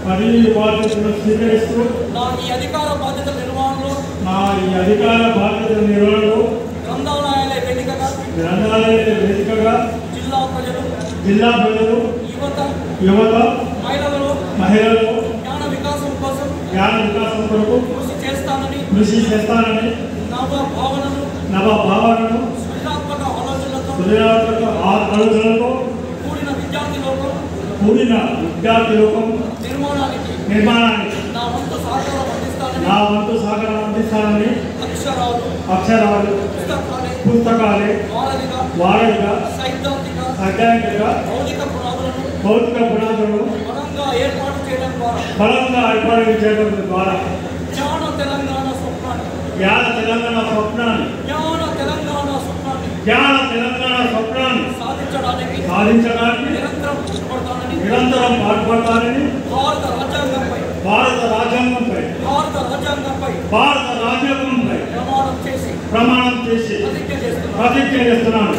పదవీ బాధ్యతను స్వీకరిస్తూ నా ఈ అధికార బాధ్యత నిర్వహణలో గ్రంథాలయాలయ వేదికగా జిల్లా ప్రజలు యువత మహిళలు జ్ఞాన వికాసం కొరకు కృషి చేస్తానని నవ భావనను సృజనాత్మక ఆలోచనలతో కూడిన విద్యార్థి లోకం నిర్మాణానికి నా వంతు సహకారం అందిస్తానని అక్షరాలు పుస్తకాలే వారధిగా సైద్ధాంతిక భౌతిక పునాదులను బలంగా ఏర్పాటు చేయడం ద్వారా జ్ఞాన తెలంగాణ స్వప్నాన్ని సాధించడానికి నిరంతరం పాటుపడతానని భారత రాజ్యాంగంపై ప్రమాణం చేసి ప్రతిజ్ఞ చేస్తున్నాను.